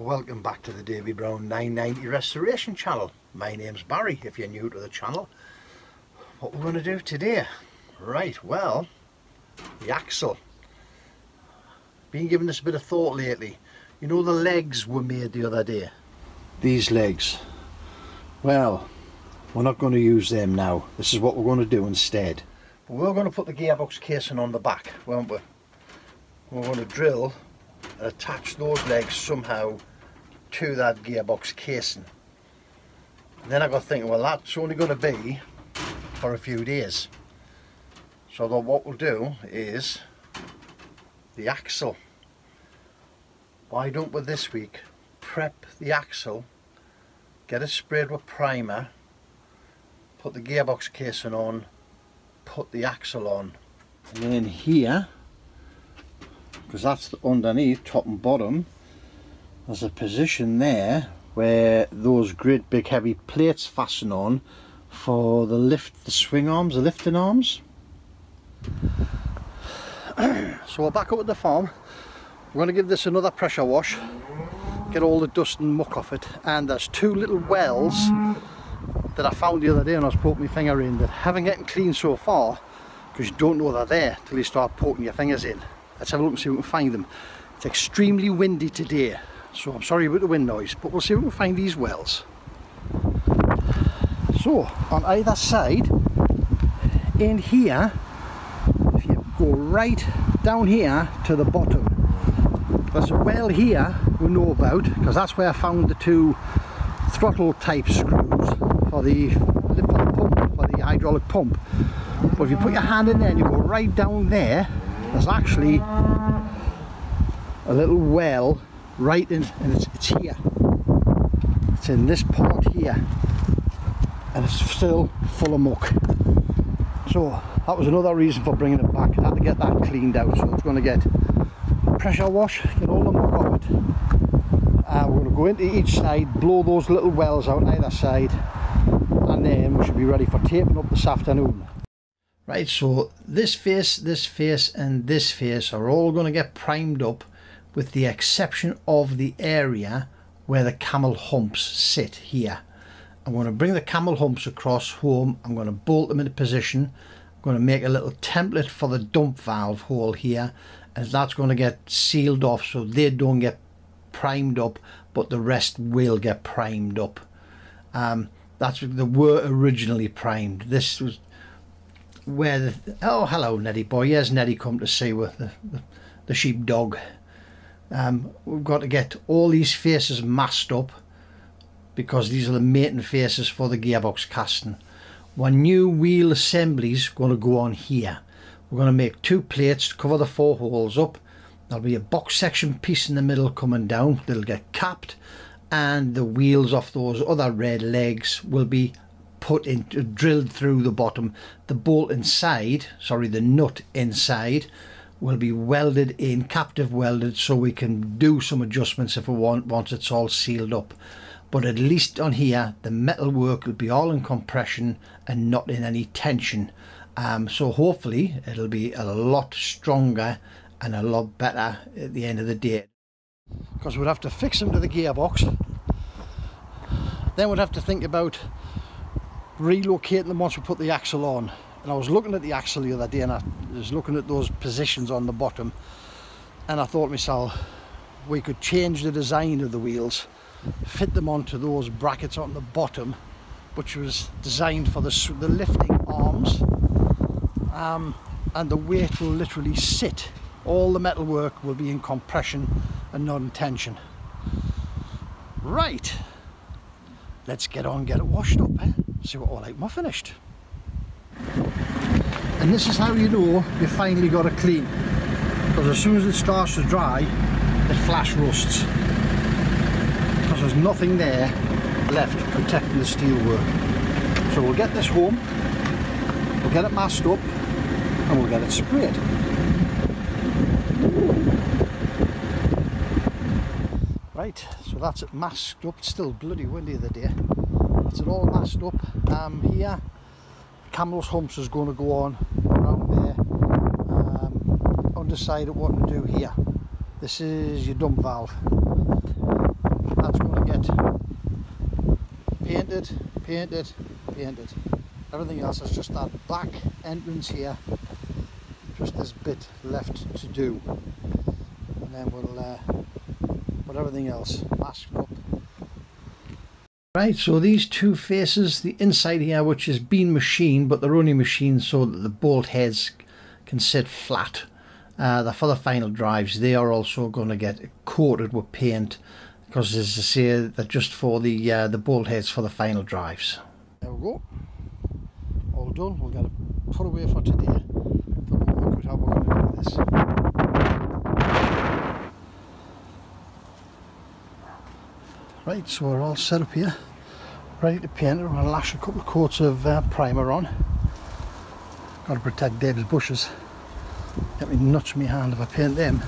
Welcome back to the Davy Brown 990 Restoration channel. My name's Barry if you're new to the channel. What we're going to do today, right, well, the axle. Been giving this a bit of thought lately. You know the legs were made the other day? These legs. Well, we're not going to use them now. This is what we're going to do instead. But we're going to put the gearbox casing on the back, won't we? We're going to drill and attach those legs somehow to that gearbox casing. And then I got thinking, well, that's only going to be for a few days. So what we'll do is the axle. Why don't we this week prep the axle, get it sprayed with primer, put the gearbox casing on, put the axle on, and then here, because that's the underneath, top and bottom, there's a position there where those great big heavy plates fasten on for the swing arms, the lifting arms. So we're back up at the farm. We're going to give this another pressure wash, get all the dust and muck off it, and there's two little wells that I found the other day when I was poking my finger in that haven't gotten clean so far, because you don't know they're there till you start poking your fingers in. Let's have a look and see if we can find them. It's extremely windy today, so I'm sorry about the wind noise, but we'll see if we can find these wells. So on either side, in here, if you go right down here to the bottom, there's a well here we know about, because that's where I found the two throttle type screws for the pump, for the hydraulic pump. But if you put your hand in there and you go right down there, there's actually a little well right in, and it's here. It's in this part here, and it's still full of muck. So that was another reason for bringing it back. I had to get that cleaned out, so it's going to get a pressure wash, get all the muck off it. We're going to go into each side, blow those little wells out either side, and then we should be ready for taping up this afternoon. Right, so this face, and this face are all going to get primed up, with the exception of the area where the camel humps sit here. I'm going to bring the camel humps across home, I'm going to bolt them into position, I'm going to make a little template for the dump valve hole here, and that's going to get sealed off so they don't get primed up, but the rest will get primed up. That's what they were originally primed. This was where the, oh hello Neddy boy, here's Neddy come to see with the sheep dog. We've got to get all these faces masked up, because these are the mating faces for the gearbox casting. One new wheel assembly is going to go on here. We're going to make two plates to cover the four holes up. There'll be a box section piece in the middle coming down, that'll get capped, and the wheels off those other red legs will be put into, drilled through the bottom. The bolt inside, sorry, the nut inside will be welded in, captive welded, so we can do some adjustments if we want once it's all sealed up. But at least on here the metal work will be all in compression and not in any tension, so hopefully it'll be a lot stronger and a lot better at the end of the day. Because we'd have to fix them to the gearbox, then we'd have to think about relocating them once we put the axle on. And I was looking at the axle the other day, and I was looking at those positions on the bottom, and I thought to myself, we could change the design of the wheels, fit them onto those brackets on the bottom, which was designed for the lifting arms, and the weight will literally sit. All the metal work will be in compression and not in tension. Right, let's get on, get it washed up, see what all item are finished. And this is how you know you finally got it clean, because as soon as it starts to dry, it flash rusts, because there's nothing there left protecting the steel work. So we'll get this home, we'll get it masked up, and we'll get it sprayed. Right, so that's it masked up. It's still bloody windy the day. That's it all masked up. Here, camel's humps is going to go on around there. Undecided what to do here. This is your dump valve. painted, painted, painted. Everything else is just that back entrance here, just this bit left to do, and then we'll put everything else masked up. Right, so these two faces, the inside here, which has been machined, but they're only machined so that the bolt heads can sit flat. They're for the final drives. They are also going to get coated with paint, because as I say, they're just for the bolt heads for the final drives. There we go, all done. We'll get it put away for today. But we'll work out how we're going to do this. Right, so we're all set up here, ready to paint it. We're going to lash a couple of coats of primer on. Got to protect Dave's bushes. Get me nuts in my hand if I paint them.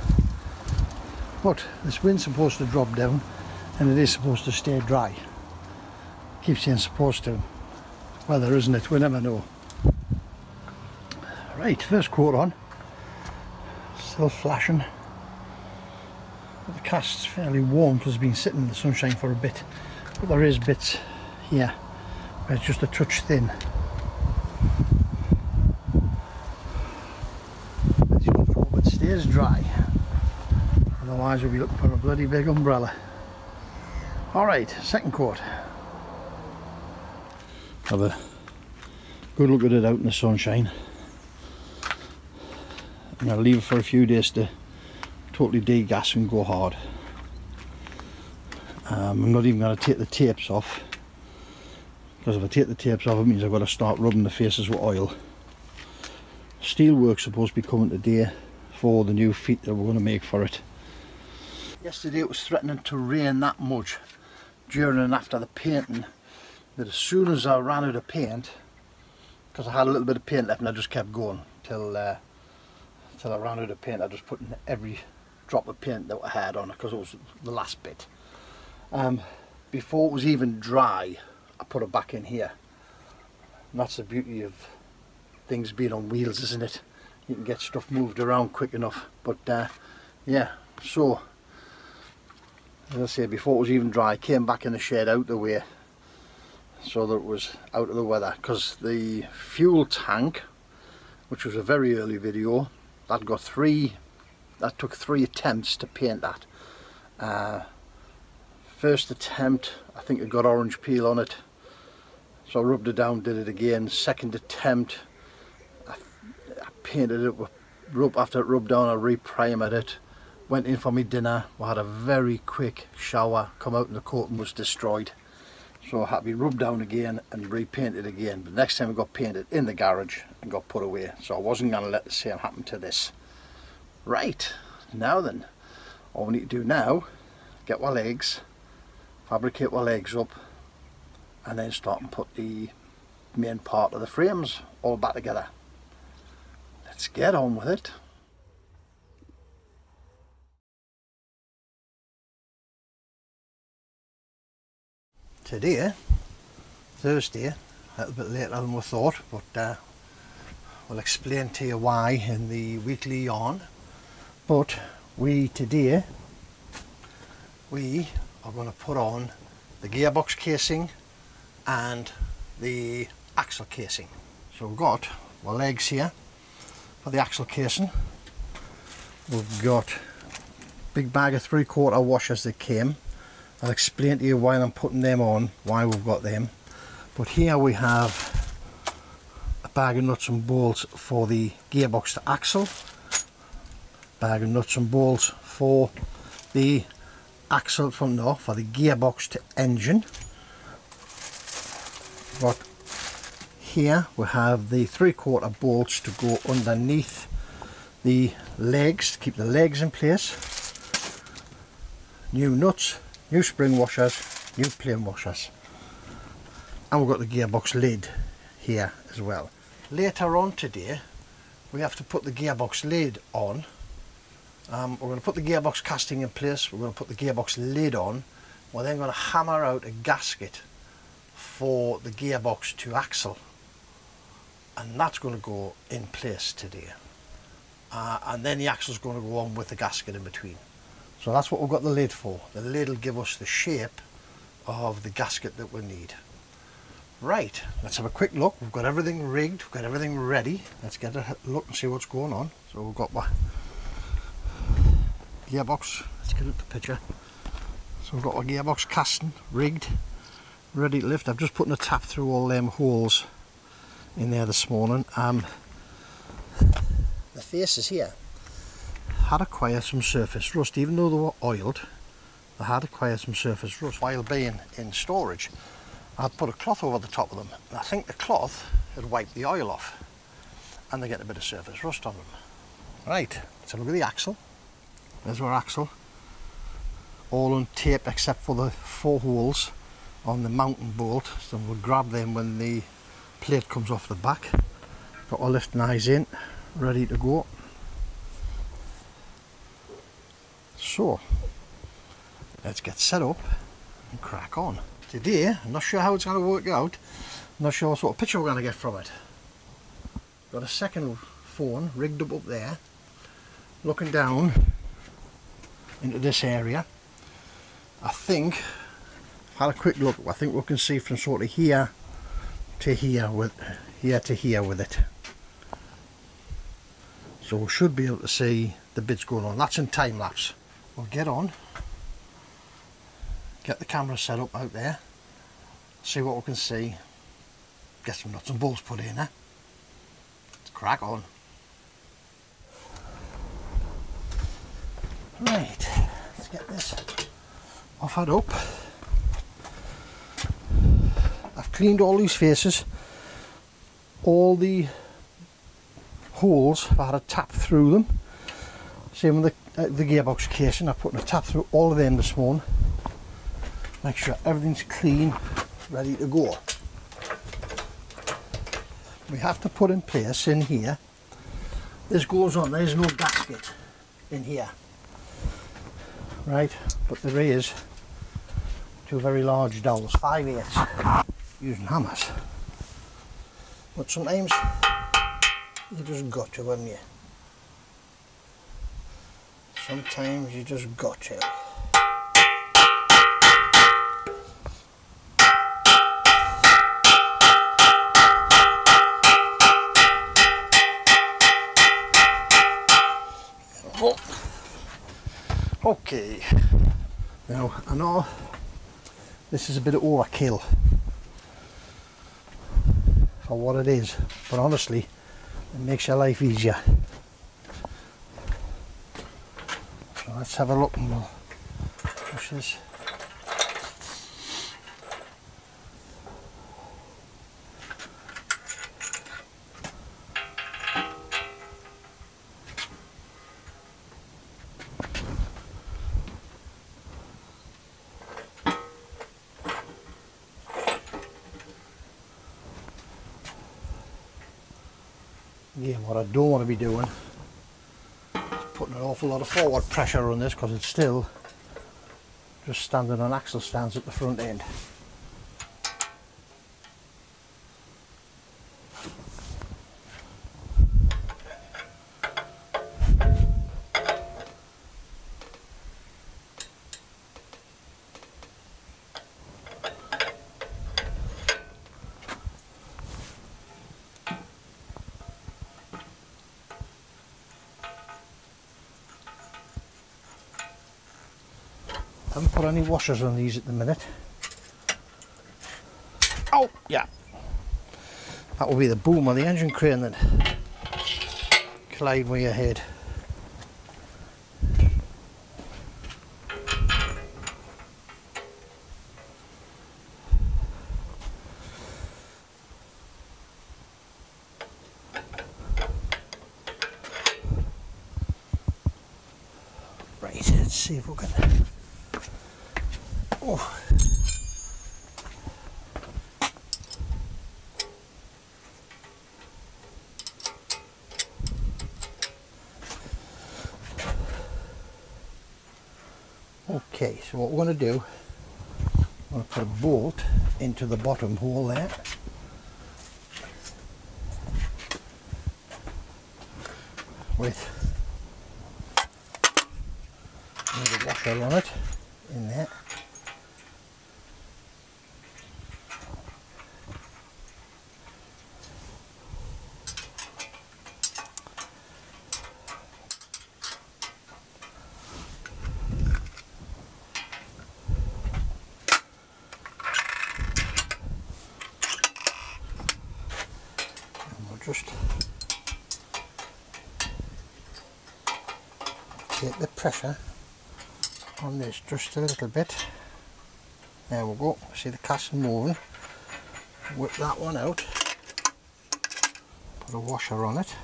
But this wind's supposed to drop down, and it is supposed to stay dry. Keep saying supposed to. Weather, isn't it? We never know. Right, first coat on. Still flashing. But the cast's fairly warm because it's been sitting in the sunshine for a bit. But there is bits here where it's just a touch thin. Let's just hope it stays dry. Otherwise we'll be looking for a bloody big umbrella. Alright, second coat. Have a good look at it out in the sunshine. And I'll leave it for a few days to totally degas and go hard. I'm not even going to take the tapes off, because if I take the tapes off it means I've got to start rubbing the faces with oil. Steel work's supposed to be coming today for the new feet that we're going to make for it. Yesterday it was threatening to rain that much during and after the painting that as soon as I ran out of paint, because I had a little bit of paint left and I just kept going till I ran out of paint. I just put in every drop of paint that I had on it because it was the last bit. Before it was even dry, I put it back in here. And that's the beauty of things being on wheels, isn't it? You can get stuff moved around quick enough. But yeah, so as I say, before it was even dry, I came back in the shed out the way so that it was out of the weather, because the fuel tank, which was a very early video, that took 3 attempts to paint that. First attempt, I think it got orange peel on it, so I rubbed it down, did it again. Second attempt, I painted it with after it rubbed down, I re-primed it, went in for my dinner. We had a very quick shower, come out and the coating was destroyed, so I had to be rubbed down again and repainted again. But next time it got painted in the garage and got put away, so I wasn't going to let the same happen to this. Right, now then, all we need to do now, get our legs, fabricate our legs up, and then start and put the main part of the frames all back together. Let's get on with it. Today, Thursday, a little bit later than we thought, but we'll explain to you why in the weekly yarn. But today we are going to put on the gearbox casing and the axle casing. So we've got our legs here for the axle casing. We've got a big bag of 3/4 washers that came. I'll explain to you why I'm putting them on, why we've got them. But here we have a bag of nuts and bolts for the gearbox to axle, bag of nuts and bolts for the axle for the gearbox to engine. But here we have the 3/4 bolts to go underneath the legs to keep the legs in place, new nuts, new spring washers, new plain washers, and we've got the gearbox lid here as well. Later on today we have to put the gearbox lid on. We're going to put the gearbox casting in place, we're going to put the gearbox lid on, we're then going to hammer out a gasket for the gearbox to axle, and that's going to go in place today, and then the axle is going to go on with the gasket in between. So that's what we've got the lid for. The lid will give us the shape of the gasket that we need. Right, let's have a quick look. We've got everything rigged, we've got everything ready. Let's get a look and see what's going on. So we've got my gearbox, let's get it the picture. So we've got our gearbox casting, rigged, ready to lift. I've just put a tap through all them holes in there this morning. The faces here had acquired some surface rust, even though they were oiled. They had acquired some surface rust while being in storage. I'd put a cloth over the top of them, and I think the cloth had wiped the oil off, and they get a bit of surface rust on them. Right, let's have a look at the axle. There's our axle, all untaped except for the 4 holes on the mounting bolt, so we'll grab them when the plate comes off the back. Got our lifting eyes in, ready to go. So, let's get set up and crack on. Today, I'm not sure how it's going to work out. I'm not sure what sort of picture we're going to get from it. Got a second phone rigged up there, looking down into this area. I think, had a quick look, I think we can see from sort of here to here with it. So we should be able to see the bits going on. That's in time lapse. We'll get on, get the camera set up out there, see what we can see, get some nuts and bolts put in there. Let's crack on. Right, let's get this offered up. I've cleaned all these faces, all the holes, I've had a tap through them. Same with the gearbox casing, I've put a tap through all of them this morning. Make sure everything's clean, ready to go. We have to put in place in here, this goes on, there's no gasket in here. Right, but there is 2 very large dowels, 5/8, using hammers. But sometimes you just got to, haven't you? Sometimes you just got to. Okay, now I know this is a bit of overkill for what it is, but honestly it makes your life easier. So let's have a look and we'll push this. Again, what I don't want to be doing is putting an awful lot of forward pressure on this, because it's still just standing on axle stands at the front end. I haven't put any washers on these at the minute. Oh, yeah. That will be the boom of the engine crane that collide with your head. Right, let's see if we can. Oh. Okay, so what we're going to do, I'm going to put a bolt into the bottom hole there. With a washer on it in there. just take the pressure on this just a little bit. There we go, see the casting moving. Whip that one out, put a washer on it,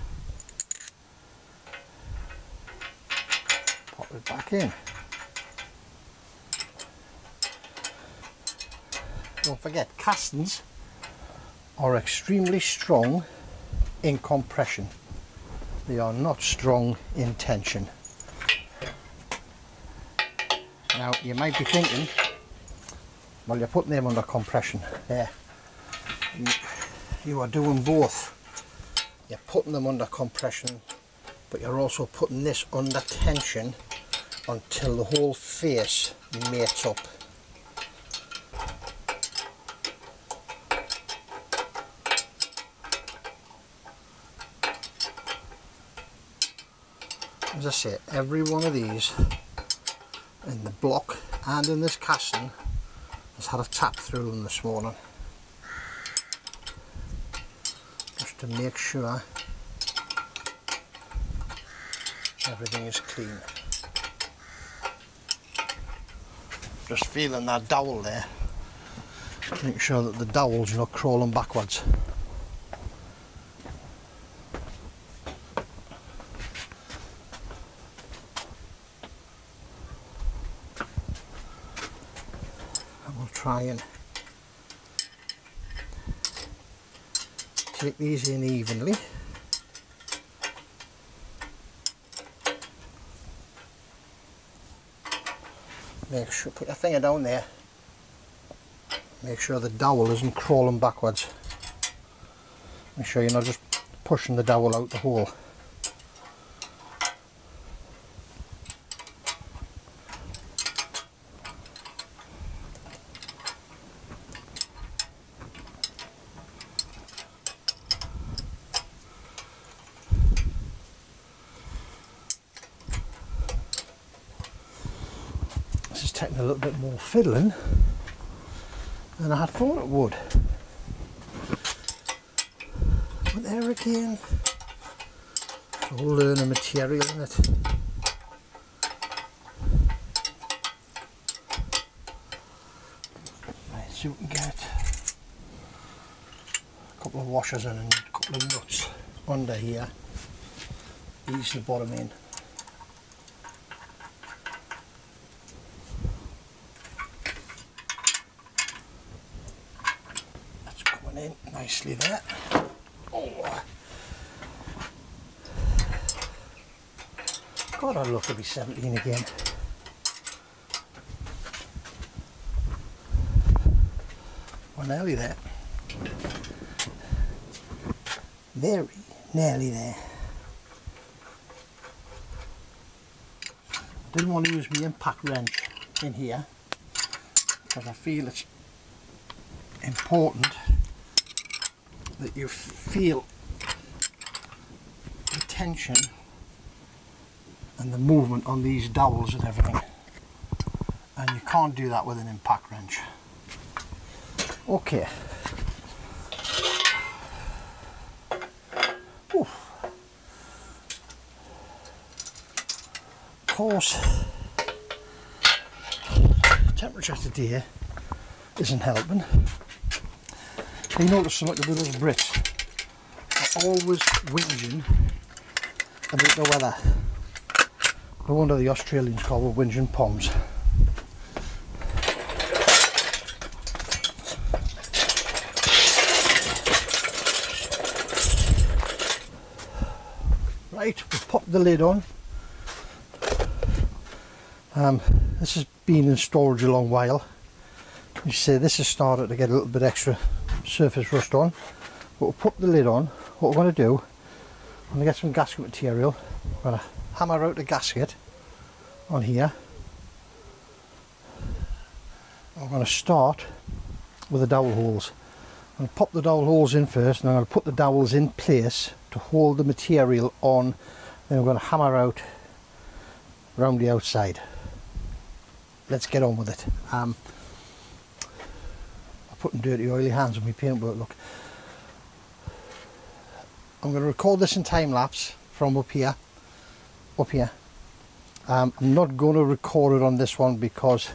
pop it back in. Don't forget, castings are extremely strong in compression. They are not strong in tension. Now you might be thinking, well, you're putting them under compression. There, you are doing both. You're putting them under compression, but you're also putting this under tension until the whole face mates up. As I say, every one of these in the block and in this casting has had a tap through them this morning, just to make sure everything is clean. Just feeling that dowel there, make sure that the dowel's not crawling backwards. Try and take these in evenly. Make sure, put your finger down there, make sure the dowel isn't crawling backwards. Make sure you're not just pushing the dowel out the hole. Taking a little bit more fiddling than I had thought it would. But there again, it's all learning material, isn't it? Right, so we can get a couple of washers in and a couple of nuts under here. Ease the bottom in. In nicely there. Oh, God, I'd love to be 17 again. We're nearly there. Very nearly there. I didn't want to use my impact wrench in here because I feel it's important that you feel the tension and the movement on these dowels and everything, and you can't do that with an impact wrench. Okay. Oof. Of course, temperature today isn't helping. You notice something with those Brits are always whinging about the weather. No wonder the Australians call them whinging poms. Right, we've popped the lid on. This has been in storage a long while. You see, this has started to get a little bit extra surface rust on, but we'll put the lid on. What we're going to do, I'm going to get some gasket material. I'm going to hammer out the gasket on here. I'm going to start with the dowel holes. I'm going to pop the dowel holes in first, and I'm going to put the dowels in place to hold the material on. Then I'm going to hammer out around the outside. Let's get on with it. I'm putting dirty oily hands on my paintwork, look. I'm going to record this in time lapse from up here. I'm not going to record it on this one because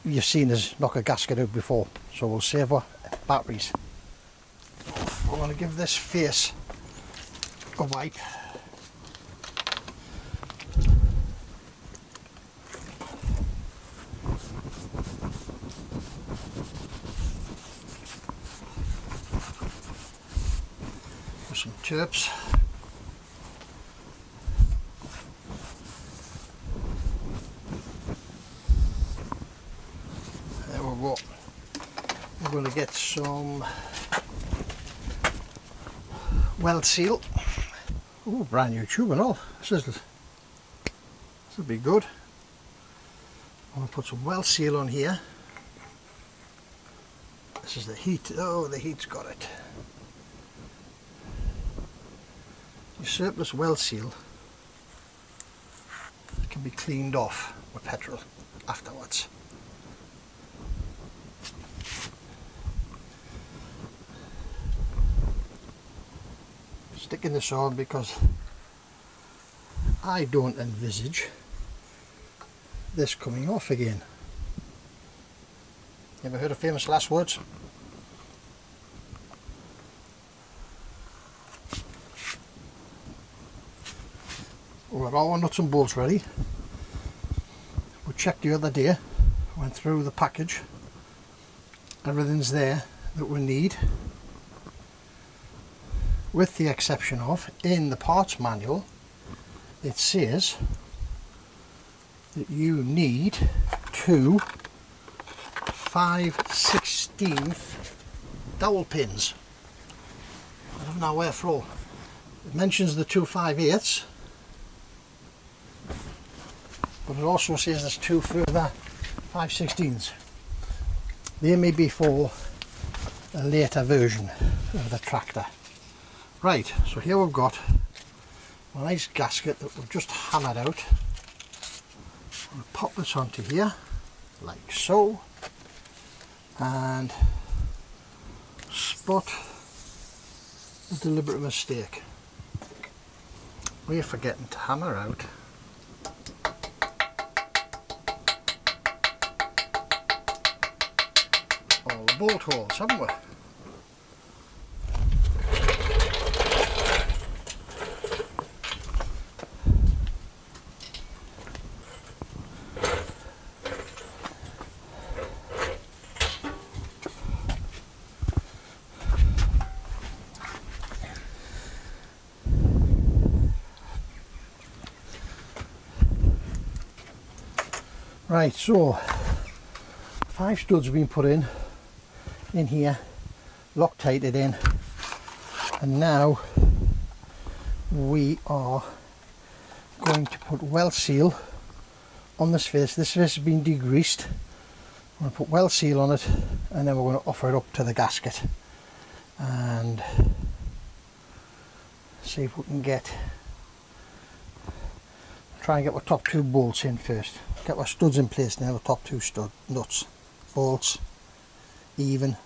you've seen us knock a gasket out before, so we'll save our batteries. I'm going to give this face a wipe. With some turps. There we go. We're going to get some weld seal. Oh, brand new tube and all. This will be good. I'm going to put some weld seal on here. This is the heat. Oh, the heat's got it. Your surplus weld seal can be cleaned off with petrol afterwards. Sticking this on because I don't envisage this coming off again. You ever heard of famous last words? We've got all our nuts and bolts ready. We checked the other day, went through the package, everything's there that we need, with the exception of, in the parts manual it says that you need 2 5/16 dowel pins. I don't know where for. It mentions the 2 5/8, but it also says there's 2 further 5/16. They may be for a later version of the tractor. Right, so here we've got a nice gasket that we've just hammered out. I'll pop this onto here, like so, and spot a deliberate mistake. We're forgetting to hammer out all the bolt holes, haven't we? Right, so 5 studs have been put in here, Loctited in, and now we are going to put weld seal on this face. This face has been degreased. I'm going to put weld seal on it, and then we're going to offer it up to the gasket and see if we can try and get our top 2 bolts in first. Get our studs in place now, the top 2 stud nuts, bolts, even.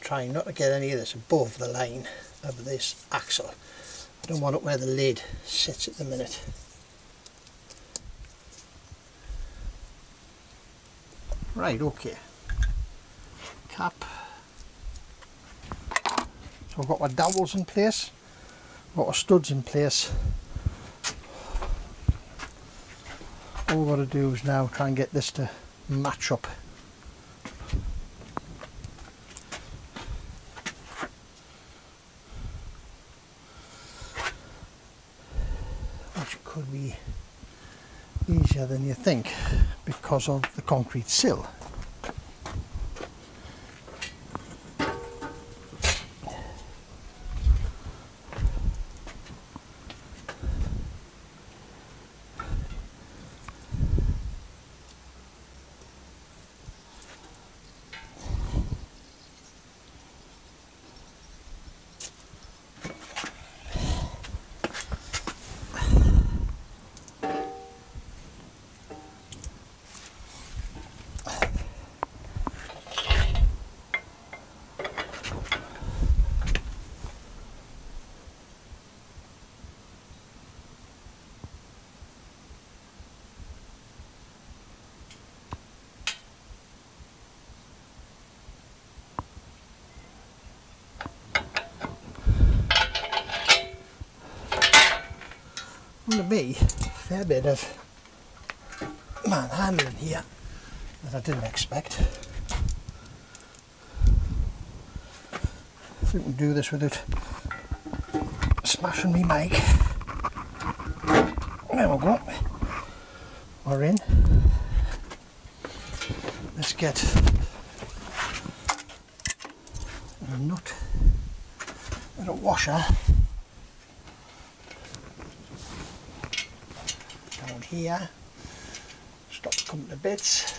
Trying not to get any of this above the line of this axle. I don't want it where the lid sits at the minute. Right, okay. Cap. So I've got my dowels in place, got our studs in place. All we've got to do is now try and get this to match up. Could be easier than you think because of the concrete sill. going to be a fair bit of manhandling here that I didn't expect. If we can do this without smashing me mic. There we go. We're in. Let's get a nut and a washer down here. Stop coming to bits.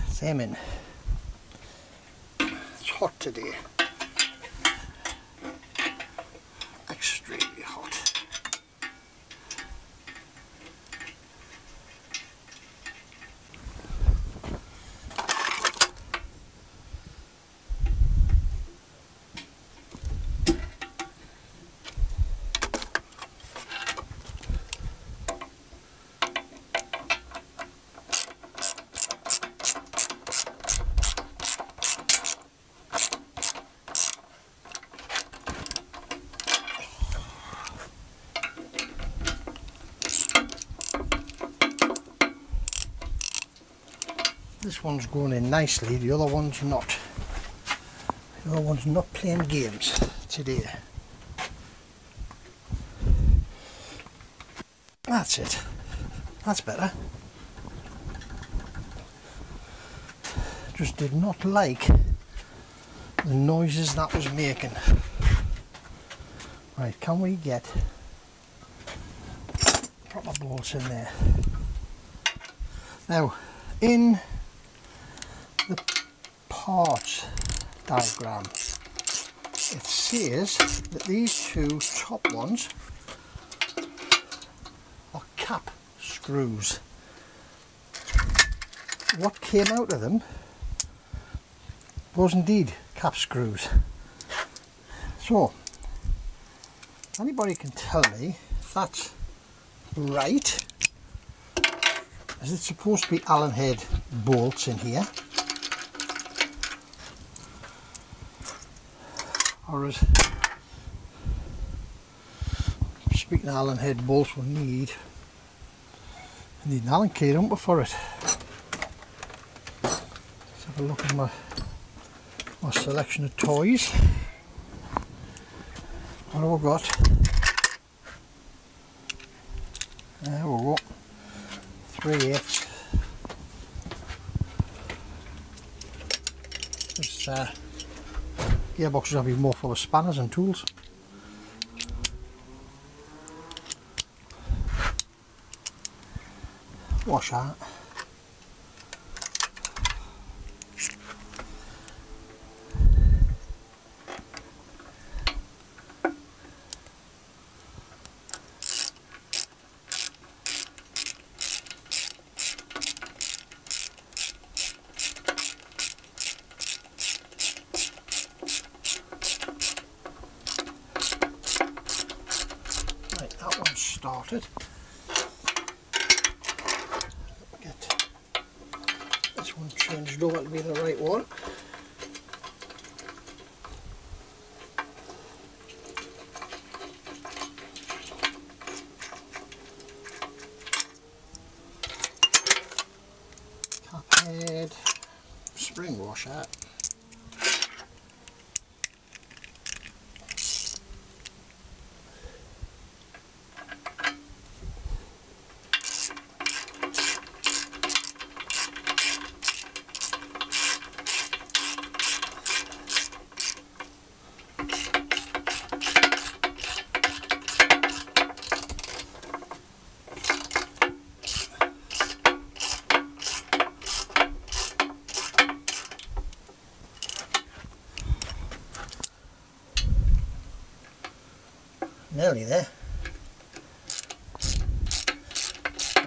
Same in. It's hot today. Extremely hot. This one's going in nicely, the other one's not. The other one's not playing games today. That's it. That's better. Just did not like the noises that was making. Right, can we get proper bolts in there? Now, in the parts diagram, it says that these two top ones are cap screws. What came out of them was indeed cap screws. So, anybody can tell me if that's right? Is it supposed to be Allen head bolts in here? Or is, speaking of Allen head bolts, we need an Allen key, don't we, for it? Let's have a look at my selection of toys. What have we got? There we go. 3/8. This gearbox will be more full of spanners and tools. Wash that. Started. Get this one changed over to be the right one. Cap head, spring washer. Nearly there.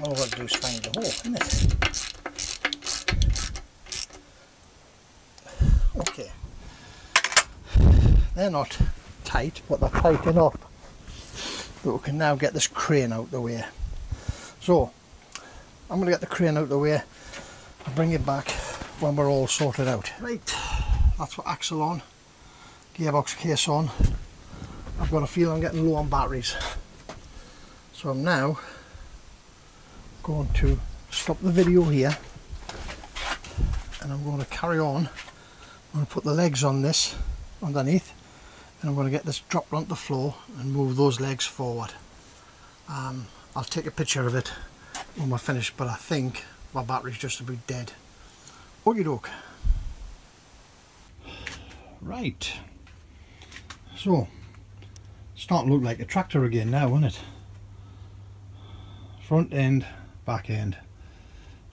All I've got to do is find the hole, isn't it? Okay. They're not tight, but they're tight enough that we can now get this crane out the way. So I'm going to get the crane out the way and bring it back when we're all sorted out. Right, that's what axle on, gearbox case on. I've got a feel I'm getting low on batteries, so I'm now going to stop the video here and I'm going to carry on. I'm going to put the legs on this underneath and I'm going to get this dropped onto the floor and move those legs forward. I'll take a picture of it when we're finished, but I think my battery's just about dead. Okie doke. Right, so starting to look like a tractor again now, isn't it? Front end, back end.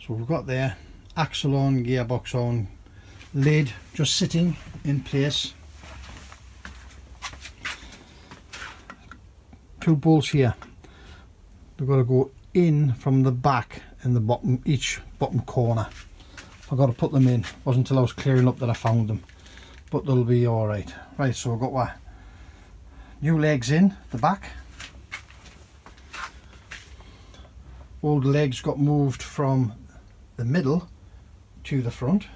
So we've got there axle on, gearbox on, lid just sitting in place, two bolts here. They've got to go in from the back in the bottom, each bottom corner. I've got to put them in. It wasn't until I was clearing up that I found them, but they'll be all right. Right, so I've got what, new legs in the back. Old legs got moved from the middle to the front.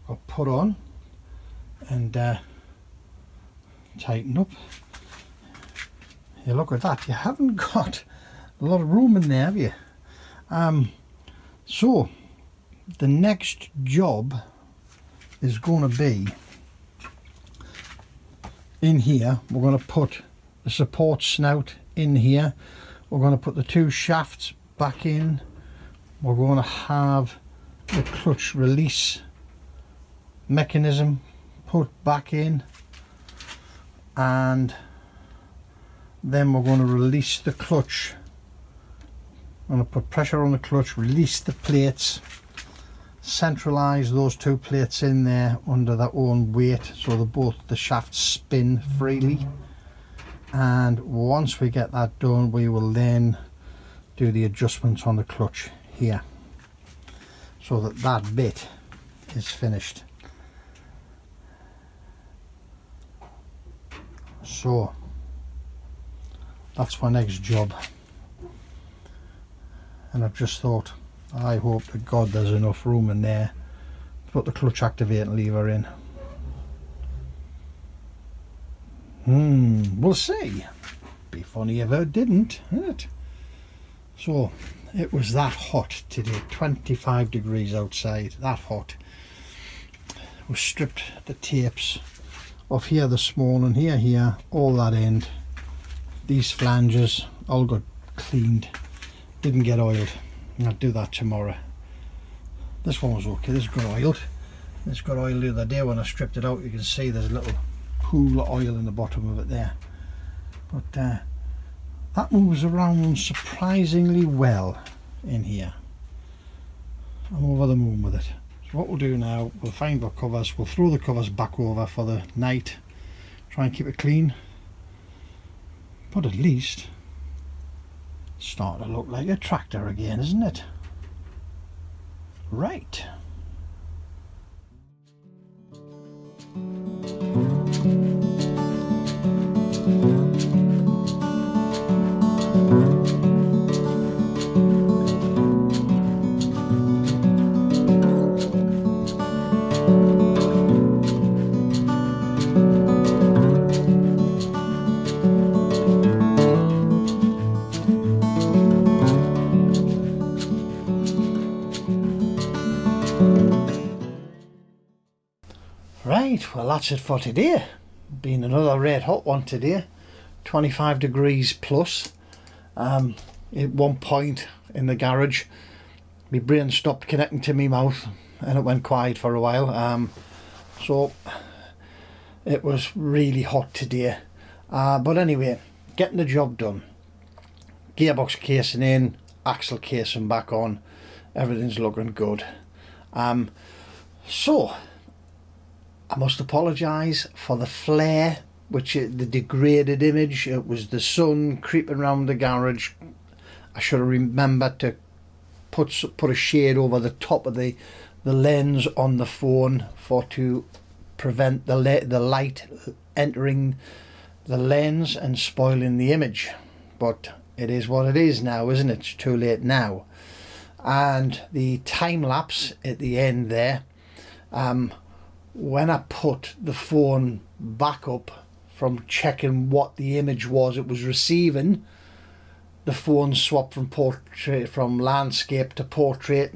Got put on and tighten up. You look at that, you haven't got a lot of room in there, have you? So the next job is going to be in here. We're going to put the support snout in here. We're going to put the two shafts back in. We're going to have the clutch release mechanism put back in, and then we're going to release the clutch. I'm going to put pressure on the clutch, release the plates, centralize those two plates in there under their own weight so that both the shafts spin freely. And once we get that done, we will then do the adjustments on the clutch here so that that bit is finished. So that's my next job, and I've just thought, I hope to God there's enough room in there to put the clutch activating lever in. We'll see. Be funny if it didn't, isn't it? So it was that hot today, 25 degrees outside, that hot. We stripped the tapes off here this morning, here, all that end. These flanges all got cleaned, didn't get oiled. I'll do that tomorrow. This one was okay, this got oiled. This got oiled the other day when I stripped it out. You can see there's a little pool of oil in the bottom of it there. But that moves around surprisingly well in here. I'm over the moon with it. So what we'll do now, we'll find the covers, we'll throw the covers back over for the night, try and keep it clean. But at least it's starting to look like a tractor again, isn't it? Right. Right, well that's it for today. Been another red hot one today, 25 degrees plus. At one point in the garage my brain stopped connecting to my mouth and it went quiet for a while. So it was really hot today, but anyway, getting the job done. Gearbox casing in, axle casing back on, everything's looking good. So I must apologise for the flare, which the degraded image. It was the sun creeping around the garage. I should have remembered to put a shade over the top of the lens on the phone to prevent the light entering the lens and spoiling the image. But it is what it is now, isn't it? It's too late now. And the time lapse at the end there, when I put the phone back up from checking what the image was it was receiving, the phone swapped from landscape to portrait.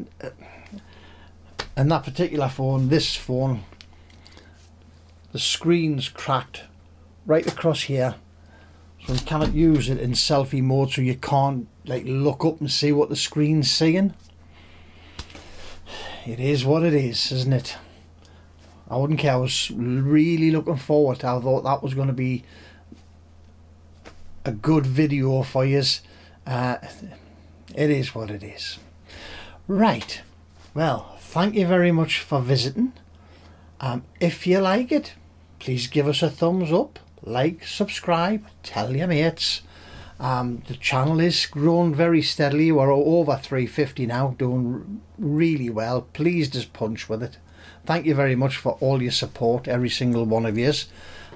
And that particular phone, this phone, the screen's cracked right across here, so you cannot use it in selfie mode, so you can't like look up and see what the screen's seeing. It is what it is, isn't it? I wouldn't care. I was really looking forward to it. I thought that was going to be a good video for you. It is what it is. Right, well, thank you very much for visiting. If you like it, please give us a thumbs up, like, subscribe, tell your mates. The channel is growing very steadily. We're over 350 now, doing really well. Please just punch with it. Thank you very much for all your support, every single one of yous,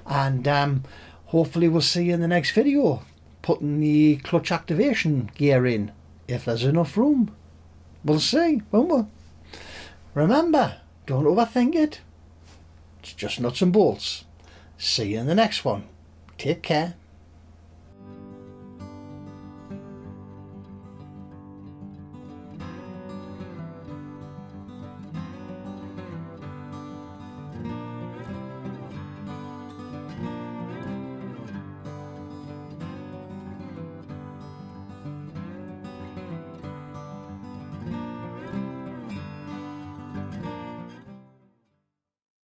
and hopefully we'll see you in the next video, putting the clutch activation gear in, if there's enough room. We'll see, won't we? Remember, don't overthink it. It's just nuts and bolts. See you in the next one. Take care.